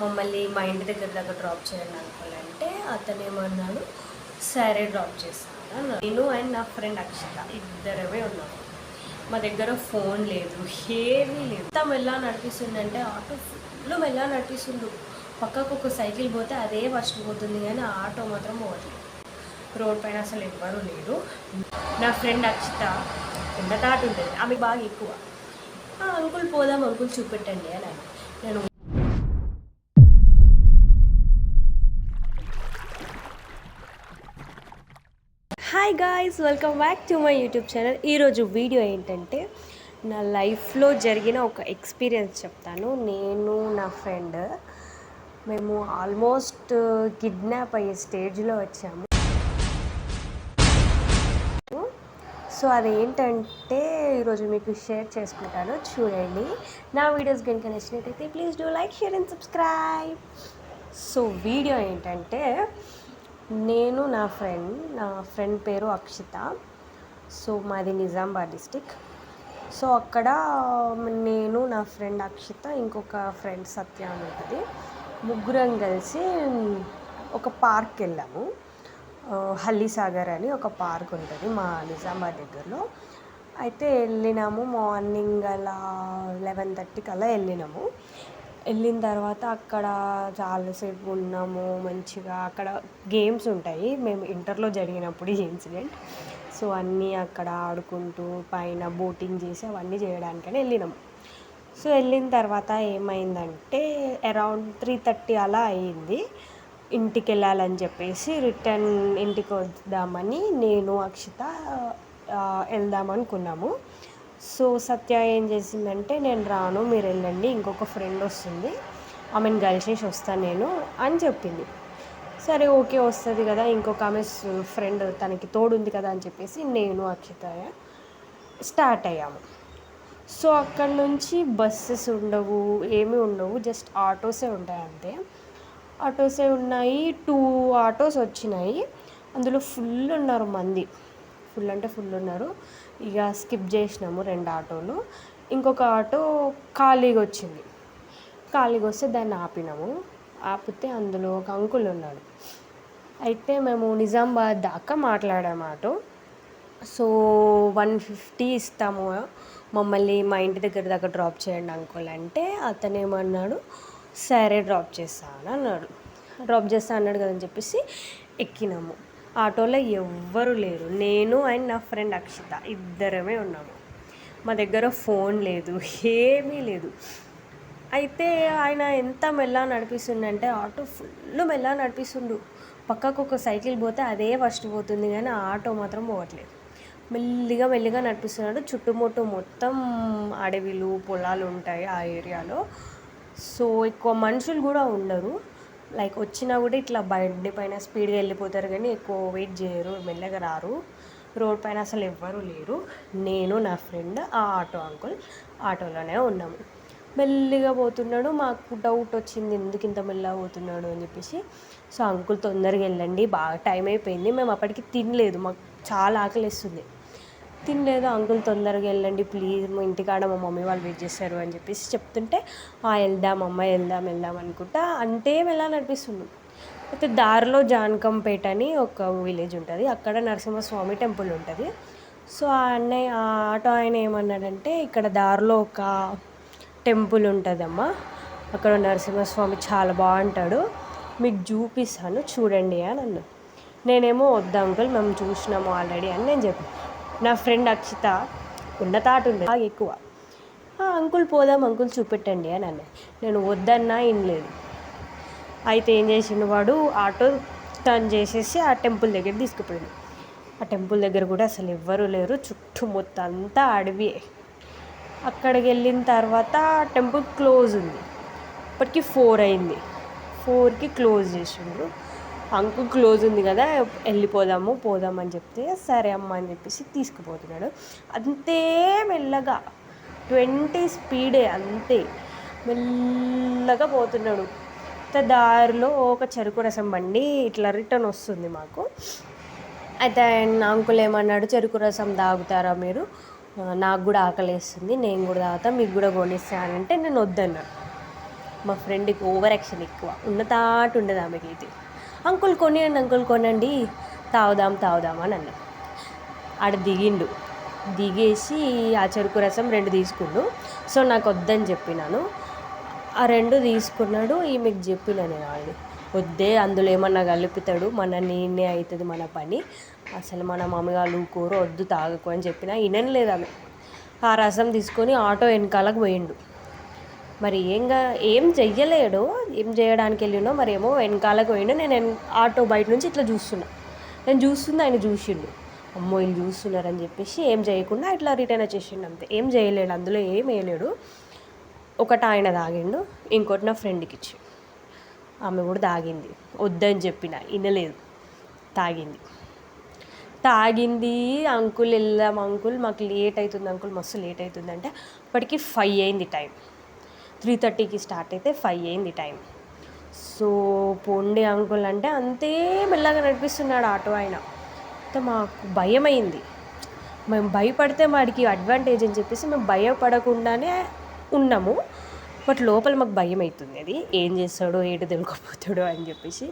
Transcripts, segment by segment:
మమ్మల్ని మా ఇంటి దగ్గర డ్రాప్ చేయండి అంకుల్ అంటే అతనేమన్నాడు, సరే డ్రాప్ చేస్తాను అన్నాడు. నేను అండ్ నా ఫ్రెండ్ అక్షిత ఇద్దరమే ఉన్నాము. మా దగ్గర ఫోన్ లేదు, ఏమీ లేదు. ఎంత మెల్ల నడిపిస్తుందంటే ఆటో ఫుల్ మెల్ల నడిపిస్తుండు. పక్కకు ఒక సైకిల్ పోతే అదే ఫస్ట్ పోతుంది కానీ ఆటో మాత్రం పోవట్లేదు. రోడ్ పైన అసలు ఎవ్వరూ లేరు. నా ఫ్రెండ్ అక్షిత తాట ఉంటుంది, ఆమె బాగా ఎక్కువ. అంకుల్ పోదాం అంకుల్ చూపెట్టండి అని నేను hi guys, welcome back to my YouTube channel. ఈరోజు వీడియో ఏంటంటే నా లైఫ్లో జరిగిన ఒక ఎక్స్పీరియన్స్ చెప్తాను. నేను నా ఫ్రెండ్ మేము ఆల్మోస్ట్ కిడ్నాప్ అయ్యే స్టేజ్లో వచ్చాము. సో అదేంటంటే ఈరోజు మీకు షేర్ చేసుకుంటాను, చూడండి. నా వీడియోస్ కనుక నచ్చినట్టయితే please do like, share and subscribe. So video ఏంటంటే నేను నా ఫ్రెండ్ పేరు అక్షిత. సో మాది నిజామాబాద్ డిస్టిక్. సో అక్కడ నేను నా ఫ్రెండ్ అక్షిత, ఇంకొక ఫ్రెండ్ సత్య అని ఉంటుంది, ముగ్గురం కలిసి ఒక పార్క్ వెళ్ళాము. హల్లీసాగర్ అని ఒక పార్క్ ఉంటుంది మా నిజామాబాద్ దగ్గరలో. అయితే వెళ్ళినాము మార్నింగ్ అలా 11:30కి అలా వెళ్ళినాము. వెళ్ళిన తర్వాత అక్కడ చాలాసేపు ఉన్నాము మంచిగా. అక్కడ గేమ్స్ ఉంటాయి, మేము ఇంటర్లో జరిగినప్పుడు ఈ ఇన్సిడెంట్. సో అన్నీ అక్కడ ఆడుకుంటూ పైన బోటింగ్ చేసి అవన్నీ చేయడానికని వెళ్ళినాము. సో వెళ్ళిన తర్వాత ఏమైందంటే అరౌండ్ 3:30 అలా అయ్యింది. ఇంటికి వెళ్ళాలని చెప్పేసి రిటర్న్ ఇంటికి వద్దామని నేను అక్షిత వెళ్దామనుకున్నాము. సో సత్య ఏం చేసిందంటే, నేను రాను, మీరు వెళ్ళండి, ఇంకొక ఫ్రెండ్ వస్తుంది, ఆమెను కలిసేసి వస్తాను నేను అని చెప్పింది. సరే ఓకే, వస్తుంది కదా, ఇంకొక ఆమె ఫ్రెండ్ తనకి తోడుంది కదా అని చెప్పేసి నేను అక్షిత స్టార్ట్ అయ్యాము. సో అక్కడ నుంచి బస్సెస్ ఉండవు, ఏమీ ఉండవు, జస్ట్ ఆటోసే ఉంటాయి అంతే. ఆటోసే ఉన్నాయి. 2 ఆటోస్ వచ్చినాయి, అందులో ఫుల్ ఉన్నారు మంది, ఫుల్ అంటే ఫుల్ ఉన్నారు. ఇక స్కిప్ చేసినాము 2 ఆటోలు. ఇంకొక ఆటో ఖాళీగా వచ్చింది. ఖాళీగా వస్తే దాన్ని ఆపినాము. ఆపితే అందులో ఒక అంకుల్ ఉన్నాడు. అయితే మేము నిజామాబాద్ దాకా మాట్లాడాము ఆటో. సో 150 ఇస్తాము, మమ్మల్ని మా ఇంటి దగ్గర డ్రాప్ చేయండి అంకుల్ అంటే అతనేమన్నాడు, సరే డ్రాప్ చేస్తాను అన్నాడు. డ్రాప్ చేస్తా అన్నాడు కదని చెప్పేసి ఎక్కినాము. ఆటోలో ఎవ్వరు లేరు, నేను అండ్ నా ఫ్రెండ్ అక్షిత ఇద్దరమే ఉన్నాము. మా దగ్గర ఫోన్ లేదు, ఏమీ లేదు. అయితే ఆయన ఎంత మెల్ల నడిపిస్తుండంటే ఆటో ఫుల్ మెల్ల నడిపిస్తుండు. పక్కకు ఒక సైకిల్ పోతే అదే ఫస్ట్ పోతుంది కానీ ఆటో మాత్రం పోవట్లేదు. మెల్లిగా నడిపిస్తున్నాడు. చుట్టుముట్టు మొత్తం అడవిలు పొలాలు ఉంటాయి ఆ ఏరియాలో. సో ఎక్కువ మనుషులు కూడా ఉండరు. లైక్ వచ్చినా కూడా ఇట్లా బండి పైన స్పీడ్గా వెళ్ళిపోతారు కానీ ఎక్కువ వెయిట్ చేయరు, మెల్లగా రారు. రోడ్ పైన అసలు ఎవ్వరూ లేరు. నేను నా ఫ్రెండ్ ఆ ఆటో అంకుల్ ఆటోలోనే ఉన్నాము. మెల్లిగా పోతున్నాడు. మాకు డౌట్ వచ్చింది, ఎందుకు ఇంత మెల్లగా పోతున్నాడు అని చెప్పేసి. సో అంకుల్ తొందరగా వెళ్ళండి, బాగా టైం అయిపోయింది, మేము అప్పటికి తినలేదు, మాకు చాలా ఆకలిస్తుంది, తినలేదు. అంకుల్ తొందరగా వెళ్ళండి ప్లీజ్, మా ఇంటికాడ మా మమ్మీ వాళ్ళు వెయిట్ చేస్తారు అని చెప్పేసి చెప్తుంటే వెళ్దాం అనుకుంటా అంటే ఎలా నడిపిస్తుంది. అయితే దారిలో జానకంపేట అని ఒక విలేజ్ ఉంటుంది, అక్కడ నరసింహస్వామి టెంపుల్ ఉంటుంది. సో ఆ ఆటో ఆయన ఏమన్నాడంటే, ఇక్కడ దారిలో ఒక టెంపుల్ ఉంటుందమ్మా, అక్కడ నరసింహస్వామి చాలా బాగుంటాడు, మీకు చూపిస్తాను చూడండి అని అన్నాడు. నేనేమో వద్దు అంకుల్, మేము చూసినాము ఆల్రెడీ అని నేను చెప్పాను. నా ఫ్రెండ్ అక్షిత తాట ఉంది బాగా ఎక్కువ. అంకుల్ పోదాం అంకుల్ చూపెట్టండి అని అన్నాడు. నేను వద్దన్నా వినలేదు. అయితే ఏం చేసిండు వాడు, ఆటో టర్న్ చేసేసి ఆ టెంపుల్ దగ్గర తీసుకుపోయాడు. ఆ టెంపుల్ దగ్గర కూడా అసలు ఎవ్వరూ లేరు, చుట్టూ మొత్తం అంతా అడవి. అక్కడికి వెళ్ళిన తర్వాత టెంపుల్ క్లోజ్ ఉంది. ఇప్పటికి 4 అయింది, 4కి క్లోజ్ చేసిండు. అంకుల్ క్లోజ్ ఉంది కదా, పోదాం అని చెప్తే సరే అమ్మ అని చెప్పేసి తీసుకుపోతున్నాడు. అంతే మెల్లగా 20 స్పీడే, అంతే మెల్లగా పోతున్నాడు. దారిలో ఒక చెరుకు రసం బండి ఇట్లా రిటర్న్ వస్తుంది మాకు. అయితే అంకుల్ ఏమన్నాడు, చెరుకు రసం తాగుతారా మీరు, నాకు కూడా ఆకలేస్తుంది, నేను కూడా తాగుతా, మీకు కూడా కొనిస్తానంటే నేను వద్దన్నాను. మా ఫ్రెండ్కి ఓవర్ యాక్షన్ ఎక్కువ, ఉన్నతాటు ఉండదు ఆమెకైతే. అంకుల్ కొనియండి, అంకుల్ కొనండి, తాగుదాం అని అన్నా. ఆడ దిగిండు, దిగేసి ఆ చెరుకు రసం 2 తీసుకుండు. సో నాకు వద్దని చెప్పినాను. ఆ 2 తీసుకున్నాడు. ఈమెకు చెప్పిన నేను ఆల్రెడీ, వద్దే అందులో ఏమన్నా కలుపుతాడు, మన నేనే అవుతుంది మన పని, అసలు మన మమ్మీ వాళ్ళు ఊరుకోరు, వద్దు తాగకు అని చెప్పినా వినలేదు ఆమె. ఆ రసం తీసుకొని ఆటో వెనకాలకు పోయిండు. మరి ఏం చెయ్యలేడు, ఏం చేయడానికి వెళ్ళిండో మరేమో వెనకాలకు పోయిండు. నేను ఆటో బయట నుంచి ఇట్లా చూస్తున్నా, నేను చూస్తుంది ఆయన చూసిండు. అమ్మో వీళ్ళు చూస్తున్నారని చెప్పేసి ఏం చేయకుండా ఇట్లా రిటర్న్ వచ్చేసిండు అంతే. ఏం చేయలేడు, అందులో ఏం వేయలేడు. ఒకటి ఆయన తాగిండు, ఇంకోటి నా ఫ్రెండ్కి ఇచ్చి, ఆమె కూడా తాగింది. వద్దని చెప్పిన వినలేదు, తాగింది. అంకుల్ వెళ్దాం అంకుల్, మాకు లేట్ అవుతుంది అంకుల్, మస్తు లేట్ అవుతుంది అంటే అప్పటికి 5 అయింది టైం. 3:30కి స్టార్ట్ అయితే 5 అయింది టైం. సో పోండి అంకుల్ అంటే అంతే మెల్లగా నడిపిస్తున్నాడు ఆటో ఆయన. అయితే మాకు భయమైంది. మేము భయపడితే వాడికి అడ్వాంటేజ్ అని చెప్పేసి మేము భయపడకుండానే ఉన్నాము. బట్ లోపల మాకు భయం అవుతుంది, అది ఏం చేస్తాడో ఏడు తెలుసుకోపోతాడో అని చెప్పేసి.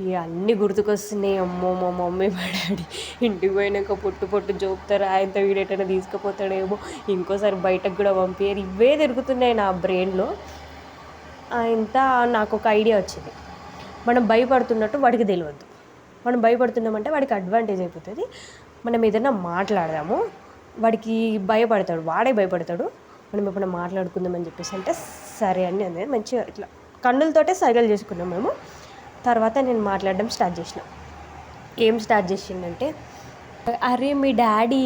ఇక అన్నీ గుర్తుకొస్తున్నాయి. అమ్మో మా మమ్మీ మా డాడీ ఇంటికి పోయినాక పొట్టు జోపుతారు, ఆయనతో వీడేటైనా తీసుకుపోతాడేమో, ఇంకోసారి బయటకు కూడా పంపించారు, ఇవే తిరుగుతున్నాయి నా బ్రెయిన్లో. ఇంత నాకు ఒక ఐడియా వచ్చింది, మనం భయపడుతున్నట్టు వాడికి తెలియద్దు. మనం భయపడుతున్నామంటే వాడికి అడ్వాంటేజ్ అయిపోతుంది. మనం ఏదైనా మాట్లాడదాము, వాడికి వాడే భయపడతాడు, మనం ఎప్పుడైనా మాట్లాడుకుందామని చెప్పేసి అంటే సరే అని అనేది మంచిగా ఇట్లా కన్నులతోటే సైగలు చేసుకున్నాం మేము. తర్వాత నేను మాట్లాడడం స్టార్ట్ చేసిన. ఏం స్టార్ట్ చేసిందంటే, అరే మీ డాడీ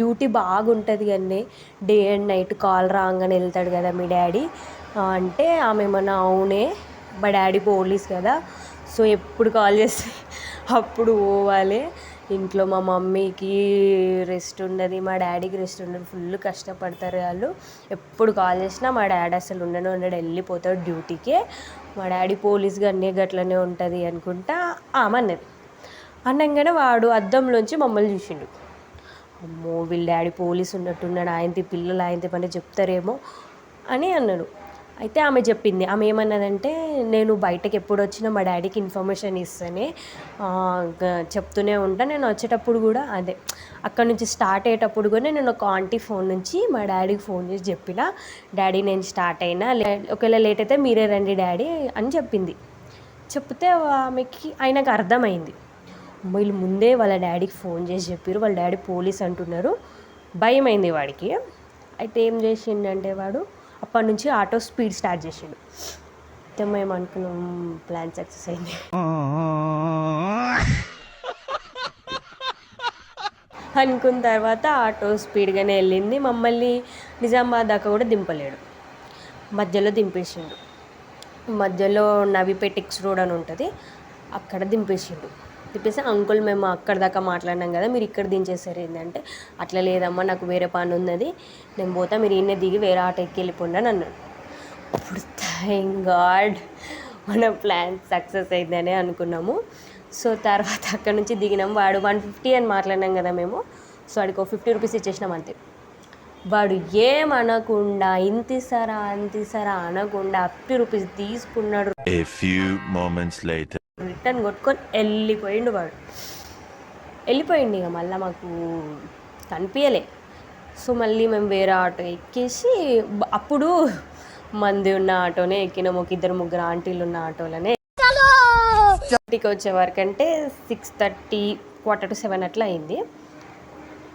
డ్యూటీ బాగుంటుంది కానీ డే అండ్ నైట్ కాల్ రాగానే వెళ్తాడు కదా మీ డాడీ అంటే, ఆమె ఏమన్నా అవునే, మా డాడీ పోలీస్ కదా, సో ఎప్పుడు కాల్ చేస్తే అప్పుడు పోవాలి, ఇంట్లో మా మమ్మీకి రెస్ట్ ఉండదు, మా డాడీకి రెస్ట్ ఉండదు, ఫుల్ కష్టపడతారు వాళ్ళు, ఎప్పుడు కాల్ చేసినా మా డాడీ అసలు ఉండడు వెళ్ళిపోతాడు డ్యూటీకే, మా డాడీ పోలీస్గా అన్నీ గట్లనే ఉంటుంది అనుకుంటా ఆమె అన్నది. అనగానే వాడు అద్దంలోంచి మమ్మల్ని చూసిండు. అమ్మో వీళ్ళ డాడీ పోలీస్ ఉన్నట్టున్నాడు, ఆయనతి పిల్లలు ఆయనతి పని చెప్తారేమో అని అన్నాడు. అయితే ఆమె చెప్పింది, ఆమె ఏమన్నదంటే, నేను బయటకు ఎప్పుడు వచ్చినా మా డాడీకి ఇన్ఫర్మేషన్ ఇస్తానే చెప్తూనే ఉంటా, నేను వచ్చేటప్పుడు కూడా అదే అక్కడ నుంచి స్టార్ట్ అయ్యేటప్పుడు కూడా నేను ఒక ఆంటీ ఫోన్ నుంచి మా డాడీకి ఫోన్ చేసి చెప్పిన, డాడీ నేను స్టార్ట్ అయినా, ఒకవేళ లేట్ అయితే మీరే రండి డాడీ అని చెప్పింది. చెప్తే ఆమెకి ఆయనకు అర్థమైంది, వీళ్ళు ముందే వాళ్ళ డాడీకి ఫోన్ చేసి చెప్పారు, వాళ్ళ డాడీ పోలీస్ అంటున్నారు, భయమైంది వాడికి. అయితే ఏం చేసిండంటే వాడు అప్పటి నుంచి ఆటో స్పీడ్ స్టార్ట్ చేసిండు. అయితే మేము అనుకున్నాం ప్లాన్ సక్సెస్ అయింది అనుకున్న తర్వాత ఆటో స్పీడ్గానే వెళ్ళింది. మమ్మల్ని నిజామాబాద్ దాకా కూడా దింపలేడు, మధ్యలో దింపేసిండు. మధ్యలో నవీపేట్ ఎక్స్ రోడ్ అని ఉంటుంది, అక్కడ దింపేసి అంకుల్ మేము అక్కడ దాకా మాట్లాడినాం కదా, మీరు ఇక్కడ దించేసారు ఏంటంటే, అట్లా లేదమ్మా నాకు వేరే పని ఉన్నది, నేను పోతా, మీరు ఈయనే దిగి వేరే ఆటో ఎక్కి వెళ్ళిపోండి అని అన్నాడు. ఇప్పుడు థ్యాంక్ గాడ్ మన ప్లాన్ సక్సెస్ అయిందనే అనుకున్నాము. సో తర్వాత అక్కడ నుంచి దిగినాం. వాడు 150 అని మాట్లాడినాం కదా మేము, సో వాడికి 50 రూపీస్ ఇచ్చేసినాం అంతే. వాడు ఏమనకుండా ఇంతిసారా అంతిసారా అనకుండా 50 రూపీస్ తీసుకున్నాడు. రిటర్న్ కొట్టుకొని వెళ్ళిపోయిండు వాడు. ఇక మళ్ళీ మాకు కనిపించలే. సో మళ్ళీ మేము వేరే ఆటో ఎక్కేసి, అప్పుడు మంది ఉన్న ఆటోనే ఎక్కినాం, ఒక 2-3 ఆంటీలు ఉన్న ఆటోలనే. ఇంటికి వచ్చే వరకు అంటే 6:30 7 అట్లా అయింది.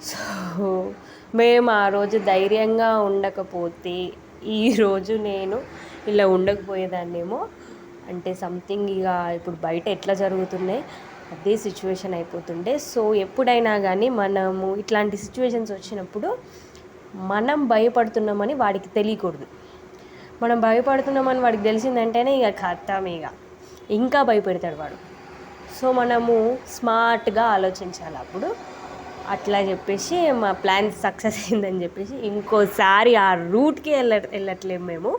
సో మేము ఆ రోజు ధైర్యంగా ఉండకపోతే ఈరోజు నేను ఇలా ఉండకపోయేదాన్నేమో. అంటే సంథింగ్ ఇక ఇప్పుడు బయట ఎట్లా జరుగుతున్నాయి అదే సిచ్యువేషన్ అయిపోతుండే. సో ఎప్పుడైనా కానీ మనము ఇట్లాంటి సిచ్యువేషన్స్ వచ్చినప్పుడు మనం భయపడుతున్నామని వాడికి తెలియకూడదు. మనం భయపడుతున్నామని వాడికి తెలిసిందంటేనే ఇక ఖతం, ఇంకా భయపెడతాడు వాడు. సో మనము స్మార్ట్గా ఆలోచించాలి అప్పుడు. అట్లా చెప్పేసి మా ప్లాన్ సక్సెస్ అయిందని చెప్పేసి ఇంకోసారి ఆ రూట్కి వెళ్ళట్లేము మేము.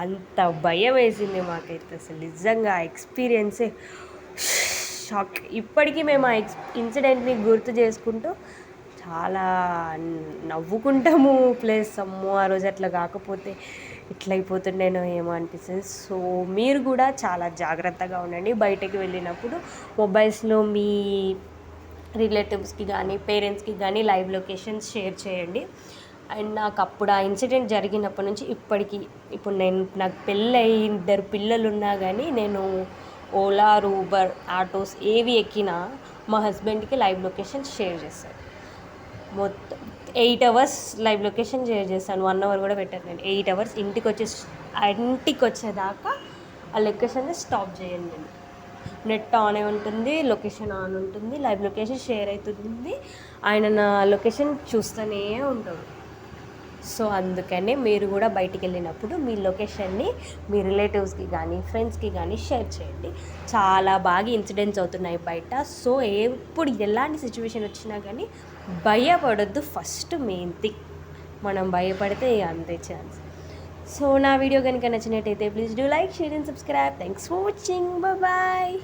అంత భయం వేసింది మాకైతే, అసలు నిజంగా ఎక్స్పీరియన్సే షాక్. ఇప్పటికీ మేము ఆ ఇన్సిడెంట్ని గుర్తు చేసుకుంటూ చాలా నవ్వుకుంటాము. ప్లస్ అమ్మో ఆ రోజు అట్లా కాకపోతే ఇట్లా అయిపోతుండేనో ఏమో అనిపిస్తుంది. సో మీరు కూడా చాలా జాగ్రత్తగా ఉండండి బయటకు వెళ్ళినప్పుడు. మొబైల్స్లో మీ రిలేటివ్స్కి కానీ పేరెంట్స్కి కానీ లైవ్ లొకేషన్స్ షేర్ చేయండి. అండ్ నాకు అప్పుడు ఆ ఇన్సిడెంట్ జరిగినప్పటి నుంచి ఇప్పటికి, ఇప్పుడు నాకు పెళ్ళయి 2 పిల్లలు ఉన్నా కానీ నేను ఓలా, ఊబర్, ఆటోస్ ఏవి ఎక్కినా మా హస్బెండ్కి లైవ్ లొకేషన్ షేర్ చేస్తాను. మొత్తం 8 అవర్స్ లైవ్ లొకేషన్ షేర్ చేస్తాను. 1 అవర్ కూడా పెట్టాను నేను. 8 అవర్స్ ఇంటికి వచ్చేదాకా ఆ లొకేషన్ని స్టాప్ చేయను నేను. నెట్ ఆన్ అయి ఉంటుంది, లొకేషన్ ఆన్ ఉంటుంది, లైవ్ లొకేషన్ షేర్ అవుతుంది, ఆయన నా లొకేషన్ చూస్తూనే ఉంటాడు. సో అందుకనే మీరు కూడా బయటికి వెళ్ళినప్పుడు మీ లొకేషన్ని మీ రిలేటివ్స్కి కానీ ఫ్రెండ్స్కి కానీ షేర్ చేయండి. చాలా బాగా ఇన్సిడెంట్స్ అవుతున్నాయి బయట. సో ఎప్పుడు ఎలాంటి సిచ్యువేషన్ వచ్చినా కానీ భయపడొద్దు. ఫస్ట్ మెయిన్ థింగ్, మనం భయపడితే అంతే ఛాన్స్. సో నా వీడియో కనుక నచ్చినట్టయితే please do like, share and subscribe. Thanks for watching. Bye.